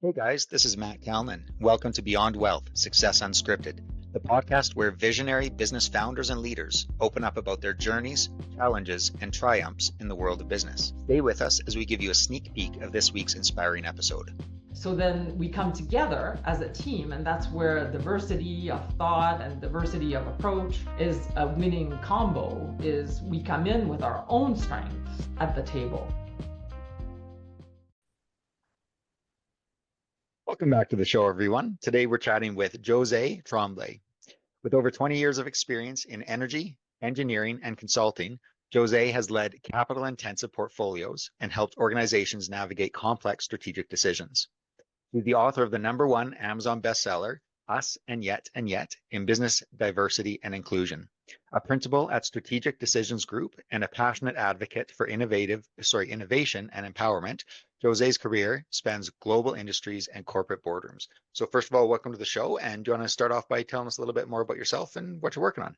Hey guys, this is Matt Kalman. Welcome to Beyond Wealth Success Unscripted, the podcast where visionary business founders and leaders open up about their journeys, challenges, and triumphs in the world of business. Stay with us as we give you a sneak peek of this week's inspiring episode. So then we come together as a team, and that's where diversity of thought and diversity of approach is a winning combo, is we come in with our own strengths at the table. Welcome back to the show, everyone. Today we're chatting with Josee Tremblay. With over 20 years of experience in energy, engineering, and consulting, Josee has led capital-intensive portfolios and helped organizations navigate complex strategic decisions. He's the author of the #1 Amazon bestseller, Us and Yet in Business Diversity and Inclusion, a principal at Strategic Decisions Group, and a passionate advocate for innovation and empowerment. Josee's career spans global industries and corporate boardrooms. So first of all, welcome to the show. And do you want to start off by telling us a little bit more about yourself and what you're working on?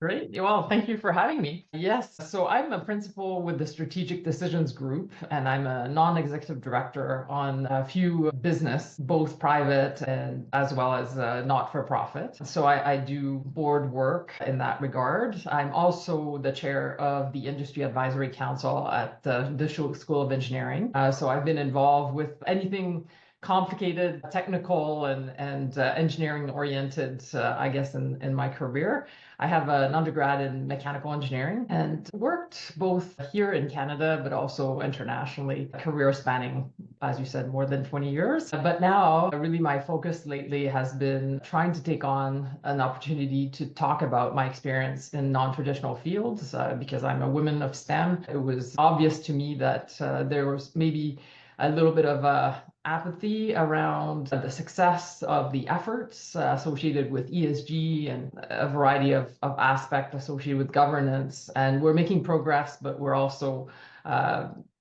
Great. Well, thank you for having me. Yes, so I'm a principal with the Strategic Decisions Group, and I'm a non-executive director on a few business, both private and as well as not-for-profit. So I do board work in that regard. I'm also the chair of the Industry Advisory Council at the School of Engineering. So I've been involved with anything complicated, technical, and engineering oriented, I guess, in my career. I have an undergrad in mechanical engineering and worked both here in Canada, but also internationally, career spanning, as you said, more than 20 years. But now, really, my focus lately has been trying to take on an opportunity to talk about my experience in non-traditional fields, because I'm a woman of STEM. It was obvious to me that there was maybe a little bit of apathy around the success of the efforts associated with ESG and a variety of aspects associated with governance. And we're making progress, but we're also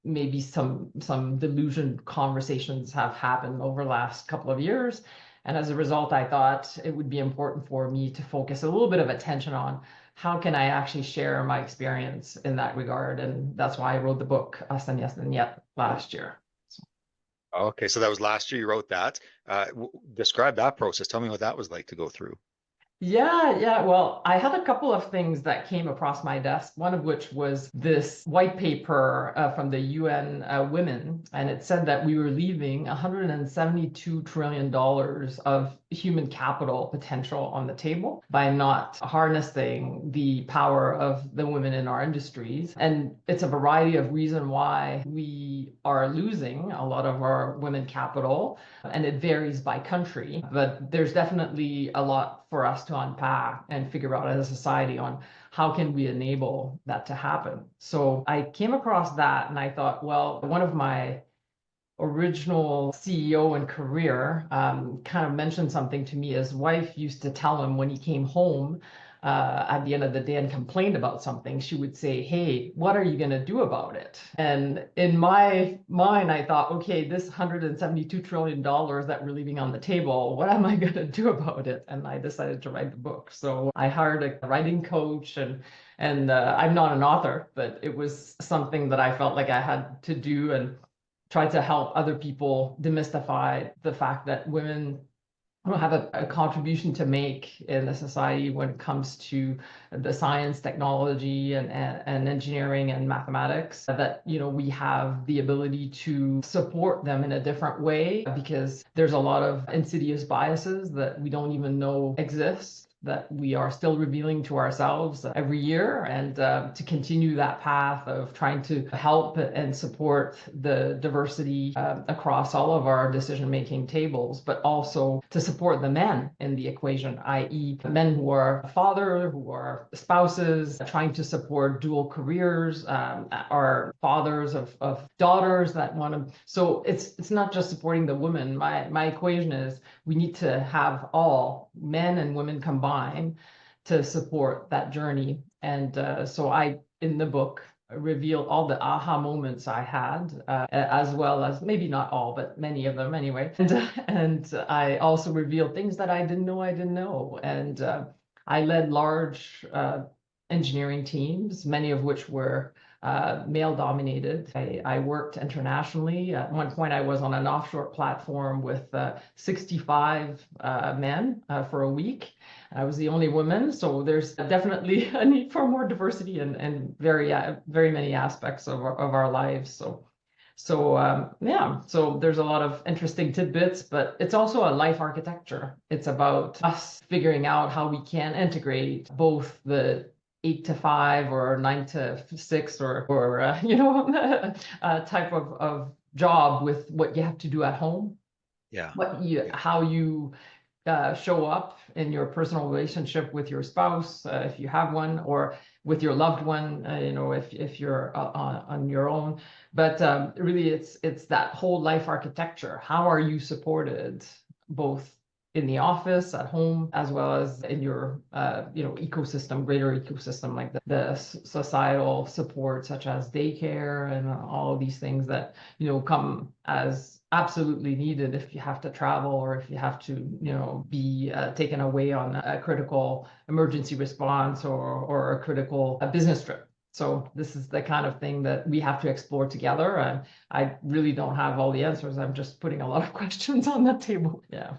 maybe some delusion conversations have happened over the last couple of years. And as a result, I thought it would be important for me to focus a little bit of attention on how can I actually share my experience in that regard. And that's why I wrote the book, Us and Yes and Yet, last year. Okay, so that was last year you wrote that. Describe that process. Tell me what that was like to go through. Yeah. Well, I had a couple of things that came across my desk, one of which was this white paper from the UN Women, and it said that we were leaving $172 trillion of human capital potential on the table by not harnessing the power of the women in our industries. And it's a variety of reasons why we are losing a lot of our women capital, and it varies by country, but there's definitely a lot for us to unpack and figure out as a society on how can we enable that to happen. So I came across that and I thought, well, one of my original CEO and career kind of mentioned something to me. His wife used to tell him when he came home at the end of the day and complained about something, she would say, "Hey, what are you going to do about it?" And in my mind, I thought, okay, this $172 trillion that we're leaving on the table, what am I going to do about it? And I decided to write the book. So I hired a writing coach, and I'm not an author, but it was something that I felt like I had to do and try to help other people demystify the fact that women have a contribution to make in the society when it comes to the science, technology, and engineering and mathematics, that we have the ability to support them in a different way, because there's a lot of insidious biases that we don't even know exist, that we are still revealing to ourselves every year, and to continue that path of trying to help and support the diversity across all of our decision-making tables, but also to support the men in the equation, i.e. men who are fathers, who are spouses, trying to support dual careers, are fathers of daughters that want to. So it's not just supporting the women. My equation is we need to have all men and women combined to support that journey. And so I, in the book, reveal all the aha moments I had, as well as maybe not all, but many of them anyway. And I also reveal things that I didn't know. And I led large engineering teams, many of which were male dominated. I worked internationally. At one point, I was on an offshore platform with 65 men for a week. I was the only woman, so there's definitely a need for more diversity and very many aspects of our lives. So there's a lot of interesting tidbits, but it's also a life architecture. It's about us figuring out how we can integrate both the 8 to 5 or 9 to 6 or type of job with what you have to do at home, Yeah. Yeah. how you show up in your personal relationship with your spouse, if you have one, or with your loved one, if you're on your own. But really, it's that whole life architecture. How are you supported both in the office, at home, as well as in your ecosystem, greater ecosystem, like the societal support, such as daycare and all of these things that come as absolutely needed if you have to travel or if you have to be taken away on a critical emergency response or a critical business trip. So this is the kind of thing that we have to explore together. And I really don't have all the answers. I'm just putting a lot of questions on the table. Yeah.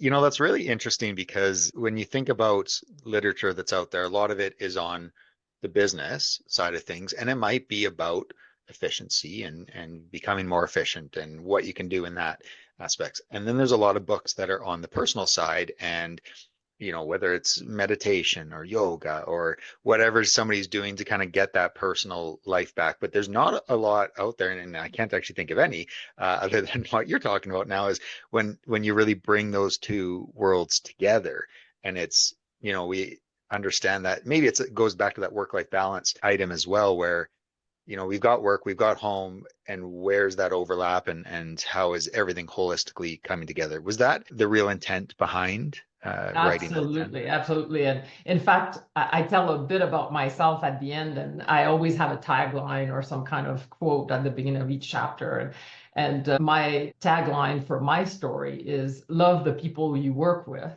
That's really interesting because when you think about literature that's out there, a lot of it is on the business side of things, and it might be about efficiency and becoming more efficient and what you can do in that aspects. And then there's a lot of books that are on the personal side and whether it's meditation or yoga or whatever somebody's doing to kind of get that personal life back. But there's not a lot out there, and I can't actually think of any other than what you're talking about now is when you really bring those two worlds together. And it's, we understand that maybe it goes back to that work-life balance item as well, where we've got work, we've got home, and where's that overlap and how is everything holistically coming together? Was that the real intent behind writing this then? Absolutely, absolutely. And in fact, I tell a bit about myself at the end, and I always have a tagline or some kind of quote at the beginning of each chapter. And my tagline for my story is love the people you work with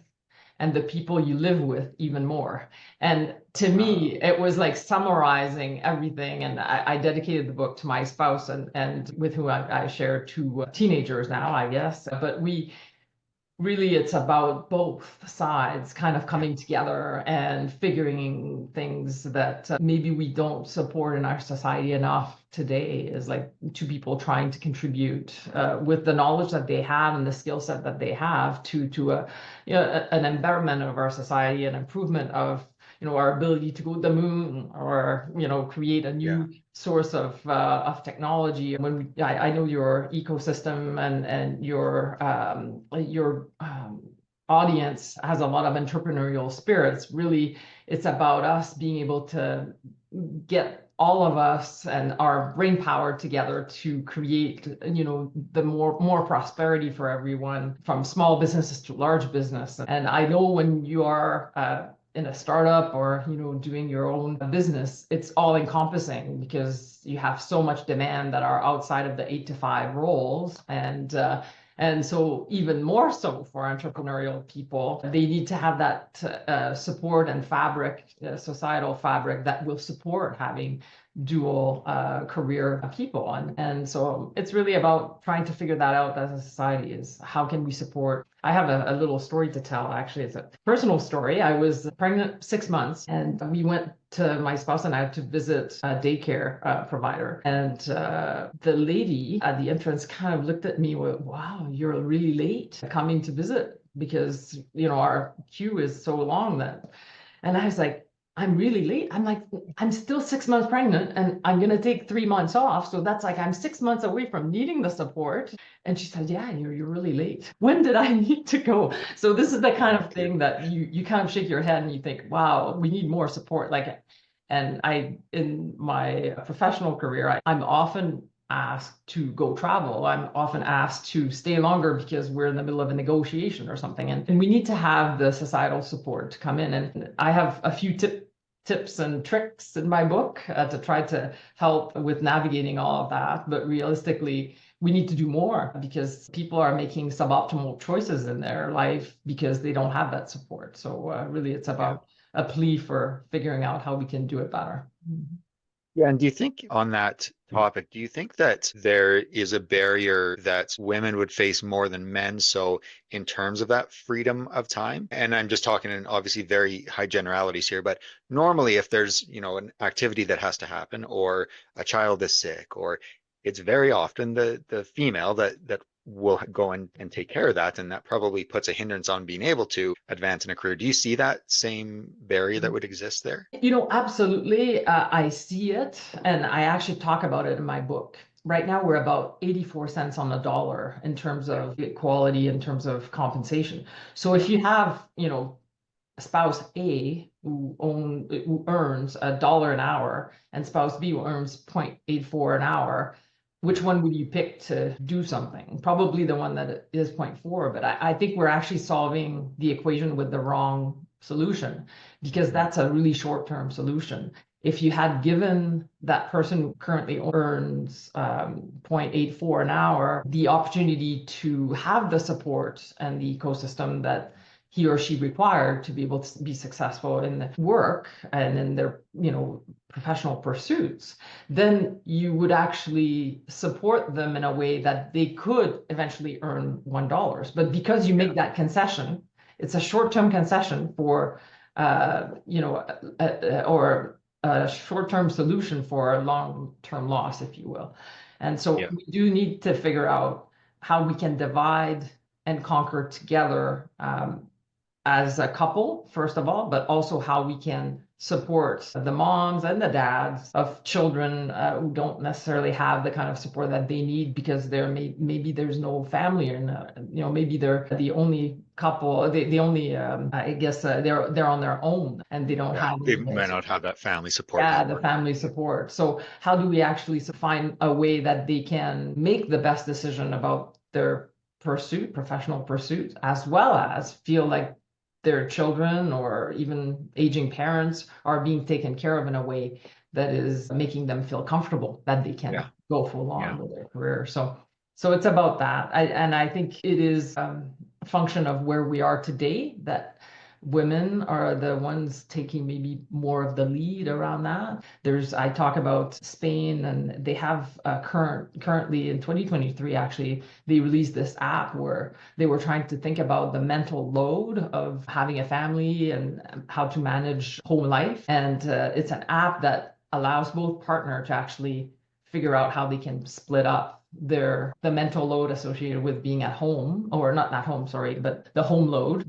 and the people you live with even more. And to me, it was like summarizing everything. And I dedicated the book to my spouse and with whom I share two teenagers now, I guess. But really it's about both sides kind of coming together and figuring things that maybe we don't support in our society enough today, is like two people trying to contribute with the knowledge that they have and the skill set that they have to an environment of our society, an improvement of our ability to go to the moon or create a Yeah. new source of technology. I know your ecosystem and your audience has a lot of entrepreneurial spirits. Really, it's about us being able to get all of us and our brain power together to create the more prosperity for everyone, from small businesses to large business. And I know when you are in a startup or doing your own business, it's all encompassing because you have so much demand that are outside of the 8 to 5 roles. And so even more so for entrepreneurial people, they need to have that support and fabric, societal fabric that will support having dual career people. And so it's really about trying to figure that out as a society, is how can we support. I have a little story to tell, actually. It's a personal story. I was pregnant 6 months, and we went to, my spouse and I, to visit a daycare provider. And the lady at the entrance kind of looked at me with, wow, you're really late coming to visit, because our queue is so long that. And I was like, I'm really late. I'm like, I'm still 6 months pregnant and I'm going to take 3 months off. So that's like, I'm 6 months away from needing the support. And she said, yeah, you're really late. When did I need to go? So this is the kind of thing that you kind of shake your head and you think, wow, we need more support. And in my professional career, I'm often asked to go travel. I'm often asked to stay longer because we're in the middle of a negotiation or something. And we need to have the societal support to come in. And I have a few tips and tricks in my book to try to help with navigating all of that. But realistically, we need to do more because people are making suboptimal choices in their life because they don't have that support. So really, it's about a plea for figuring out how we can do it better. Yeah, and do you think on that topic, do you think that there is a barrier that women would face more than men? So in terms of that freedom of time, and I'm just talking in obviously very high generalities here, but normally if there's, an activity that has to happen or a child is sick, or it's very often the female that will go and take care of that, and that probably puts a hindrance on being able to advance in a career. Do you see that same barrier that would exist there? Absolutely. I see it, and I actually talk about it in my book. Right now, we're about 84 cents on the dollar in terms Yeah. of equality, in terms of compensation. So if you have, spouse A who earns $1 an hour and spouse B who earns 0.84 an hour, which one would you pick to do something? Probably the one that is 0.4, but I think we're actually solving the equation with the wrong solution because Mm. that's a really short-term solution. If you had given that person who currently earns 0.84 an hour the opportunity to have the support and the ecosystem that he or she required to be able to be successful in work and in their professional pursuits, then you would actually support them in a way that they could eventually earn $1. But because you Yeah. make that concession, it's a short-term concession for or a short-term solution for a long-term loss, if you will. And so Yeah. we do need to figure out how we can divide and conquer together, as a couple, first of all, but also how we can support the moms and the dads of children who don't necessarily have the kind of support that they need because maybe there's no family, and maybe they're the only couple, the only I guess they're on their own and they don't Yeah. have They any may not have that family support yeah, the network. family support. So how do we actually find a way that they can make the best decision about their pursuit, professional pursuit, as well as feel like their children or even aging parents are being taken care of in a way that is making them feel comfortable that they can Yeah. go full Yeah. on with their career. So it's about that. And I think it is a function of where we are today that women are the ones taking maybe more of the lead around that. I talk about Spain, and they have currently in 2023, actually, they released this app where they were trying to think about the mental load of having a family and how to manage home life. And it's an app that allows both partner to actually figure out how they can split up the mental load associated with being at home, or not at home, sorry, but the home load,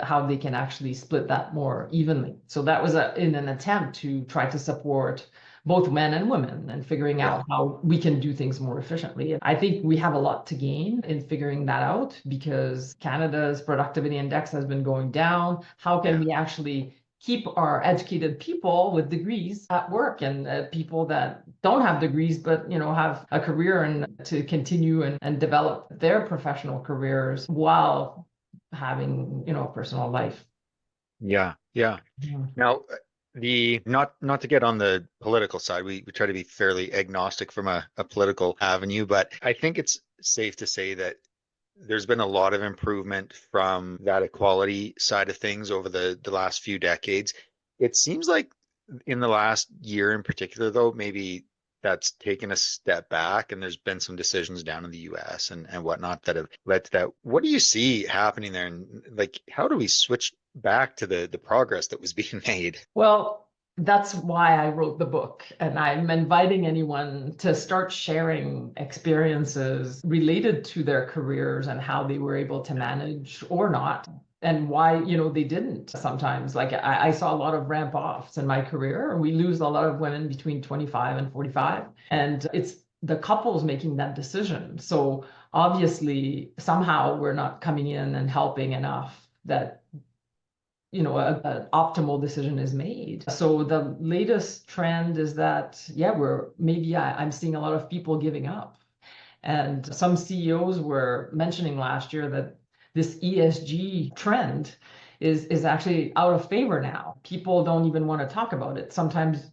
how they can actually split that more evenly. So that was in an attempt to try to support both men and women and figuring Yeah. out how we can do things more efficiently. And I think we have a lot to gain in figuring that out because Canada's productivity index has been going down. How can Yeah. we actually keep our educated people with degrees at work, and people that don't have degrees but have a career and to continue and develop their professional careers while having a personal life. Yeah. Yeah. Yeah. Now, the not to get on the political side, we try to be fairly agnostic from a political avenue, but I think it's safe to say that there's been a lot of improvement from that equality side of things over the last few decades. It seems like in the last year in particular, though, maybe that's taken a step back and there's been some decisions down in the US and whatnot that have led to that. What do you see happening there? And like, how do we switch back to the progress that was being made? Well, that's why I wrote the book. And I'm inviting anyone to start sharing experiences related to their careers and how they were able to manage or not, and why, they didn't sometimes. Like I saw a lot of ramp offs in my career. We lose a lot of women between 25 and 45. And it's the couples making that decision. So obviously, somehow we're not coming in and helping enough that an optimal decision is made. So the latest trend is that, yeah, I'm seeing a lot of people giving up. And some CEOs were mentioning last year that this ESG trend is actually out of favor now. People don't even want to talk about it. Sometimes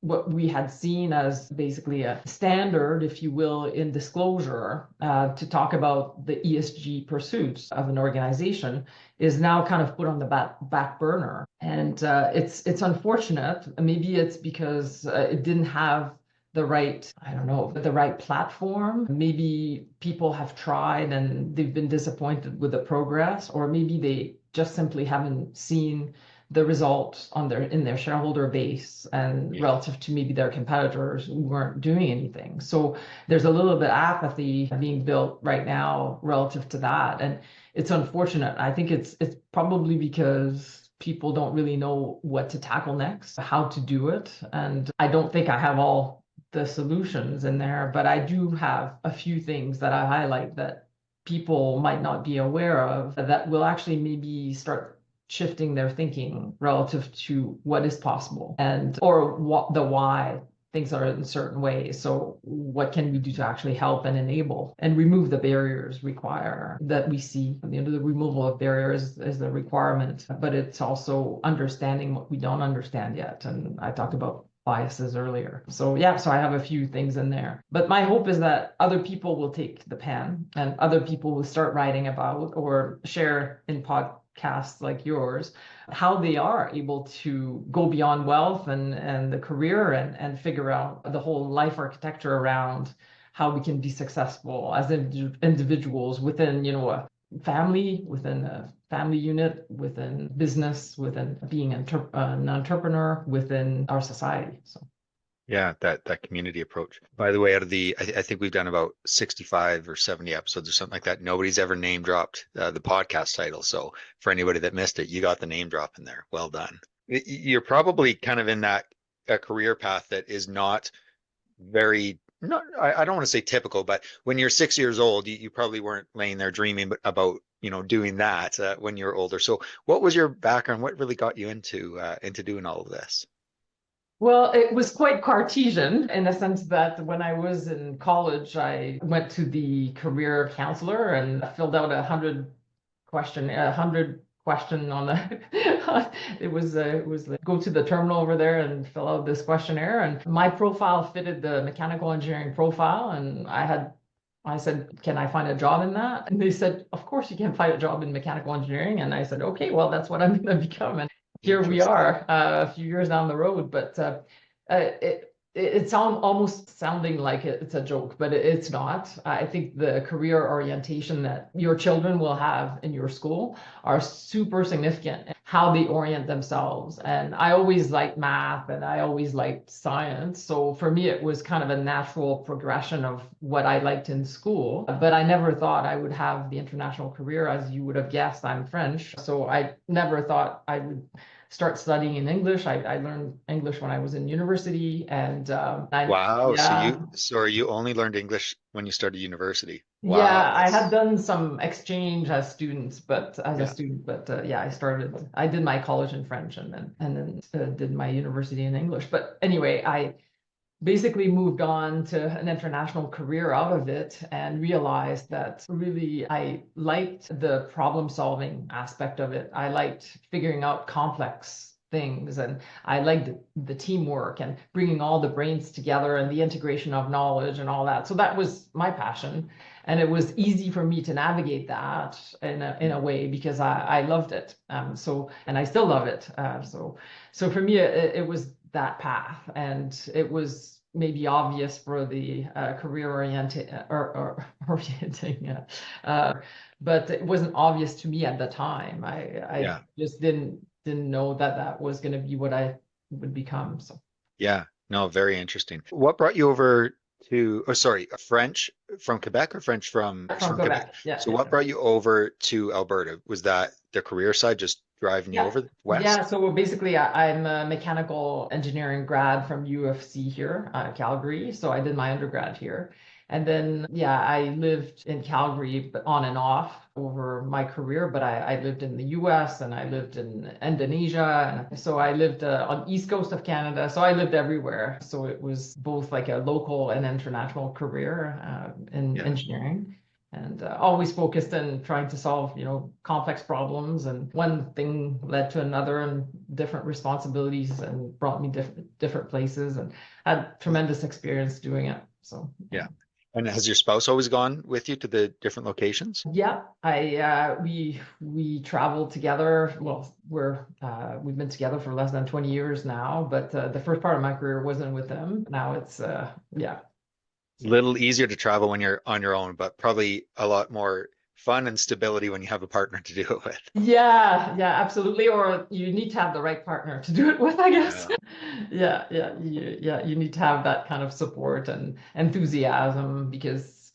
what we had seen as basically a standard, if you will, in disclosure to talk about the ESG pursuits of an organization is now kind of put on the back burner. And it's unfortunate. Maybe it's because it didn't have the right, I don't know, the right platform. Maybe people have tried and they've been disappointed with the progress, or maybe they just simply haven't seen the results on in their shareholder base and Yeah. relative to maybe their competitors who weren't doing anything. So there's a little bit of apathy being built right now relative to that. And it's unfortunate. I think it's probably because people don't really know what to tackle next, how to do it. And I don't think I have all the solutions in there, but I do have a few things that I highlight that people might not be aware of that will actually maybe start shifting their thinking relative to what is possible and or what the why things are in certain ways. So what can we do to actually help and enable and remove the barriers require that we see? The removal of barriers is the requirement, but it's also understanding what we don't understand yet. And I talked about biases earlier. So yeah, so I have a few things in there. But my hope is that other people will take the pen and other people will start writing about or share in podcasts like yours how they are able to go beyond wealth and the career and figure out the whole life architecture around how we can be successful as individuals within, a family, within a family unit, within business, within being an entrepreneur, within our society. So Yeah, that community approach. By the way, out of I think we've done about 65 or 70 episodes or something like that. Nobody's ever name dropped the podcast title. So for anybody that missed it, you got the name drop in there. Well done. You're probably kind of in that a career path that is not very, not, I don't want to say typical, but when you're 6 years old, you probably weren't laying there dreaming about, doing that when you're older. So what was your background? What really got you into doing all of this? well, it was quite Cartesian in the sense that when I was in college, I went to the career counselor and filled out a 100 question on the it was like, go to the terminal over there and fill out this questionnaire, and my profile fitted the mechanical engineering profile, and I said, can I find a job in that? And they said, of course you can find a job in mechanical engineering. And I said, okay, well, that's what I'm going to become. And here we Interesting. are a few years down the road. But it's almost sounding like it's a joke, but it's not. I think the career orientation that your children will have in your school are super significant, how they orient themselves. And I always liked math and I always liked science. So for me, it was kind of a natural progression of what I liked in school. But I never thought I would have the international career. As you would have guessed, I'm French. So I never thought I would start studying in English. I learned English when I was in university, and Wow. So yeah, you only learned English when you started university. Wow. yeah, I had done some exchange as students, but as a Yeah. student, but yeah, I did my college in French and then did my university in English. But anyway, I basically moved on to an international career out of it and realized that really I liked the problem solving aspect of it. I liked figuring out complex things, and I liked the teamwork and bringing all the brains together and the integration of knowledge and all that. So that was my passion. And it was easy for me to navigate that in a way because I loved it. And I still love it. So for me, it was that path, and it was maybe obvious for the career orienting, but it wasn't obvious to me at the time. I Yeah. just didn't know that that was going to be what I would become. So Yeah. No, very interesting. What brought you over oh, sorry, French from Quebec or French from from Quebec? Quebec, yeah, So yeah, what brought you over to Alberta? Was that the career side just driving you yeah. over Yeah, west? so basically, I'm a mechanical engineering grad from UFC here, Calgary. So I did my undergrad here. And then, yeah, I lived in Calgary, but on and off over my career. But I lived in the US and I lived in Indonesia. And so I lived on East Coast of Canada. So I lived everywhere. So it was both like a local and international career in Yeah. engineering. and always focused in trying to solve, complex problems. And one thing led to another, and different responsibilities, and brought me different places, and had tremendous experience doing it. So Yeah. And has your spouse always gone with you to the different locations? yeah, we traveled together. Well, we've been together for less than 20 years now, but the first part of my career wasn't with them. Now it's yeah. A little easier to travel when you're on your own, but probably a lot more fun and stability when you have a partner to do it with. Yeah, yeah, absolutely. Or you need to have the right partner to do it with, I guess. Yeah. You need to have that kind of support and enthusiasm, because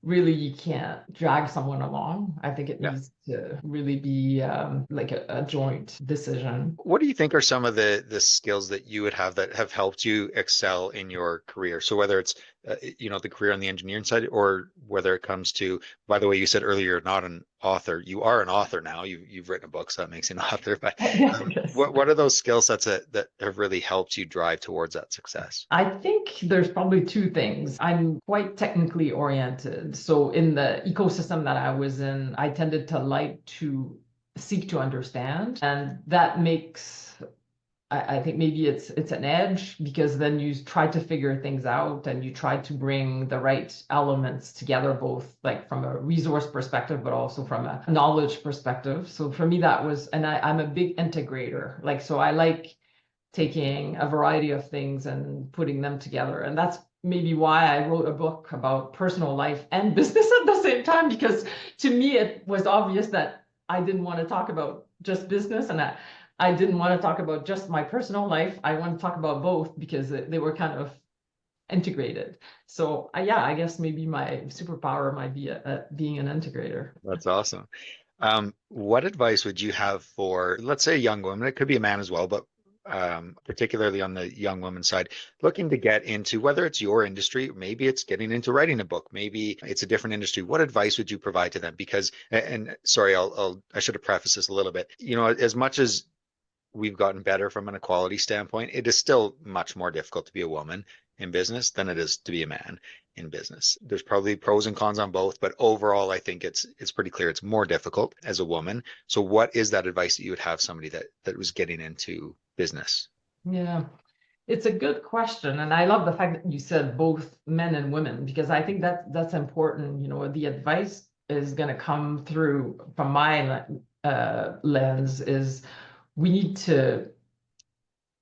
really you can't drag someone along. I think it Yeah. needs to really be like a joint decision. What do you think are some of the skills that you would have that have helped you excel in your career? So whether it's the career on the engineering side, or whether it comes to, by the way, you said earlier you're not an author. You are an author now. You've written a book, so that makes you an author. But Yeah, I guess. what are those skill sets that have really helped you drive towards that success? I think there's probably two things. I'm quite technically oriented. So in the ecosystem that I was in, I tended to like to seek to understand. And that makes, I think maybe it's an edge, because then you try to figure things out, and you try to bring the right elements together, both like from a resource perspective, but also from a knowledge perspective. So for me, that was, and I'm a big integrator. Like, so I like taking a variety of things and putting them together. And that's maybe why I wrote a book about personal life and business at the same time, because to me, it was obvious that I didn't want to talk about just business, and I didn't want to talk about just my personal life. I want to talk about both, because they were kind of integrated. So yeah, I guess maybe my superpower might be being an integrator. That's awesome. What advice would you have for, let's say, a young woman? It could be a man as well, but particularly on the young woman side, looking to get into, whether it's your industry, maybe it's getting into writing a book, maybe it's a different industry. What advice would you provide to them? Because, and sorry, I should have prefaced this a little bit. As much as we've gotten better from an equality standpoint, it is still much more difficult to be a woman in business than it is to be a man in business. There's probably pros and cons on both, but overall, I think it's pretty clear it's more difficult as a woman. So what is that advice that you would have somebody that was getting into business? Yeah. It's a good question, and I love the fact that you said both men and women, because I think that's important. The advice is going to come through from my lens, is we need to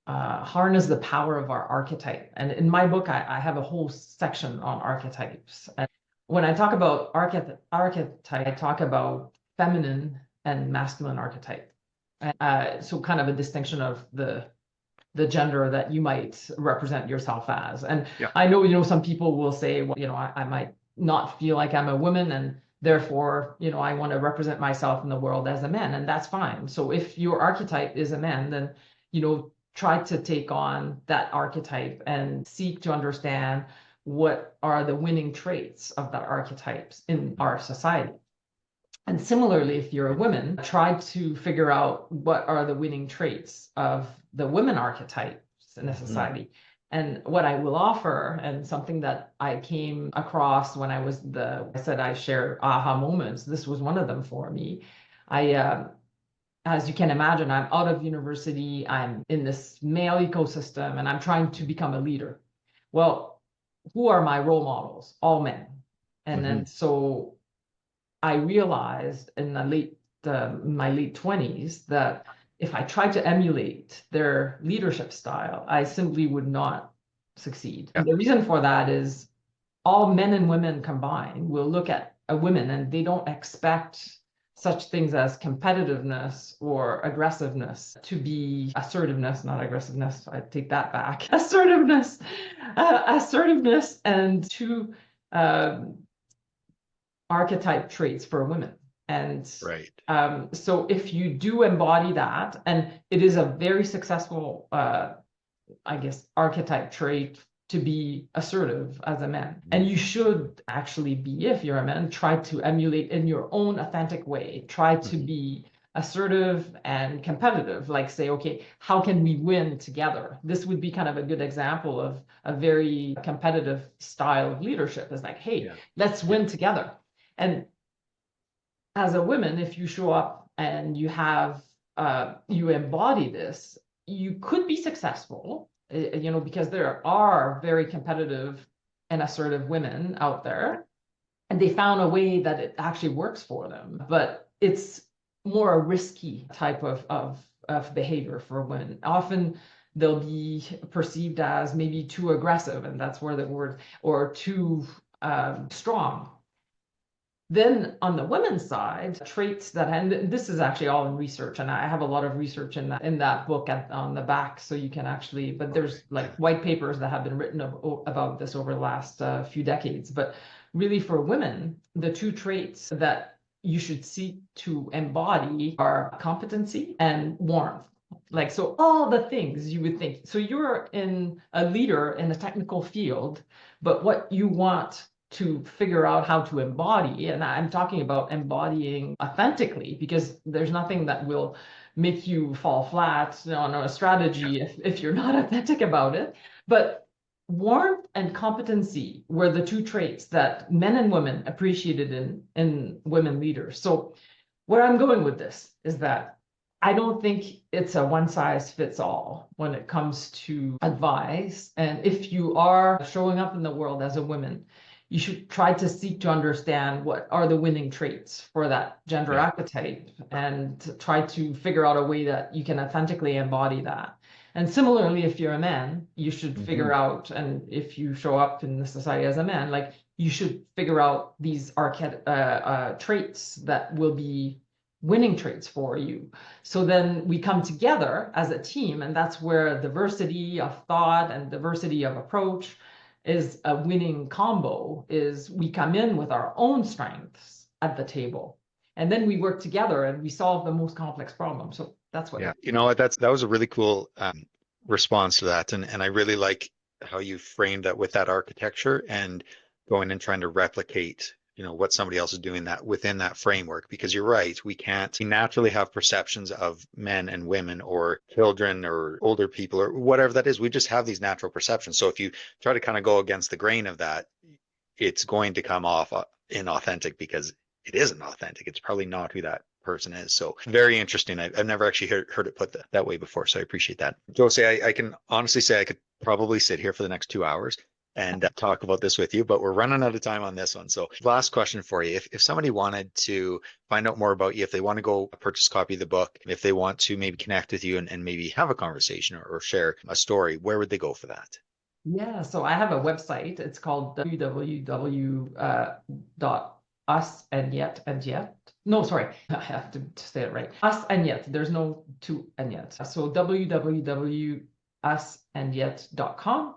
harness the power of our archetype. And in my book, I have a whole section on archetypes. And when I talk about archetype, I talk about feminine and masculine archetype. So kind of a distinction of the gender that you might represent yourself as. And Yeah. I know, some people will say, well, I might not feel like I'm a woman, and therefore, I want to represent myself in the world as a man, and that's fine. So if your archetype is a man, then, try to take on that archetype and seek to understand what are the winning traits of that archetypes in our society. And similarly, if you're a woman, try to figure out what are the winning traits of the women archetypes in a society. And what I will offer, and something that I came across when I said I share aha moments, this was one of them for me. As you can imagine, I'm out of university, I'm in this male ecosystem, and I'm trying to become a leader. Well, who are my role models? All men. And then so I realized in my late 20s that if I tried to emulate their leadership style, I simply would not succeed. Yeah. And the reason for that is all men and women combined will look at a woman, and they don't expect such things as competitiveness or aggressiveness to be assertiveness, not aggressiveness. I take that back. Assertiveness and two archetype traits for women. And Right. So if you do embody that, and it is a very successful, I guess, archetype trait to be assertive as a man. And you should actually be, if you're a man, try to emulate in your own authentic way. Try to be assertive and competitive, like say, okay, how can we win together? This would be kind of a good example of a very competitive style of leadership. It's like, hey, let's win together. And as a woman, if you show up and you have you embody this, you could be successful, because there are very competitive and assertive women out there, and they found a way that it actually works for them. But it's more a risky type of behavior for women. Often they'll be perceived as maybe too aggressive, and that's where the word, or too strong. Then on the women's side, traits that, and this is actually all in research, and I have a lot of research in that book on the back, so you can actually, but there's like white papers that have been written about this over the last few decades. But really for women, the two traits that you should seek to embody are competency and warmth. Like, so all the things you would think. So you're a leader in a technical field, but what you want to figure out how to embody, and I'm talking about embodying authentically, because there's nothing that will make you fall flat on a strategy if you're not authentic about it. But warmth and competency were the two traits that men and women appreciated in women leaders. So where I'm going with this is that I don't think it's a one size fits all when it comes to advice. And if you are showing up in the world as a woman, you should try to seek to understand what are the winning traits for that gender archetype, and try to figure out a way that you can authentically embody that. And similarly, if you're a man, you should figure out, and if you show up in the society as a man, like, you should figure out these traits that will be winning traits for you. So then we come together as a team, and that's where diversity of thought and diversity of approach is a winning combo. Is we come in with our own strengths at the table, and then we work together and we solve the most complex problems. So that's what. Yeah, you know what? That was a really cool response to that, and I really like how you framed that with that architecture and going and trying to replicate, what somebody else is doing that within that framework. Because you're right, we naturally have perceptions of men and women or children or older people or whatever that is. We just have these natural perceptions. So if you try to kind of go against the grain of that, it's going to come off inauthentic, because it isn't authentic. It's probably not who that person is. So very interesting. I've never actually heard it put that way before. So I appreciate that. Josee, I can honestly say I could probably sit here for the next 2 hours and talk about this with you, but we're running out of time on this one. So last question for you. If somebody wanted to find out more about you, if they want to go purchase a copy of the book, if they want to maybe connect with you and maybe have a conversation or share a story, where would they go for that? Yeah, so I have a website. It's called www.usandyetandyet. No, sorry, I have to say it right. Us and Yet. There's no to and yet. So www.usandYet.com.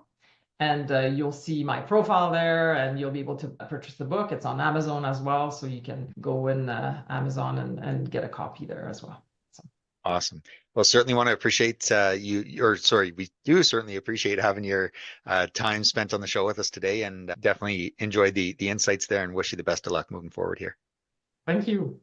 And you'll see my profile there, and you'll be able to purchase the book. It's on Amazon as well, so you can go in Amazon and get a copy there as well. So. Awesome. Well, certainly want to appreciate we do certainly appreciate having your time spent on the show with us today, and definitely enjoyed the insights there, and wish you the best of luck moving forward here. Thank you.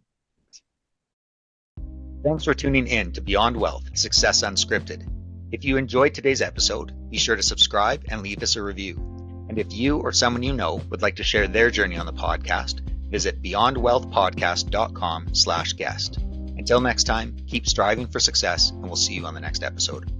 Thanks for tuning in to Beyond Wealth, Success Unscripted. If you enjoyed today's episode, be sure to subscribe and leave us a review. And if you or someone you know would like to share their journey on the podcast, visit beyondwealthpodcast.com/guest. Until next time, keep striving for success, and we'll see you on the next episode.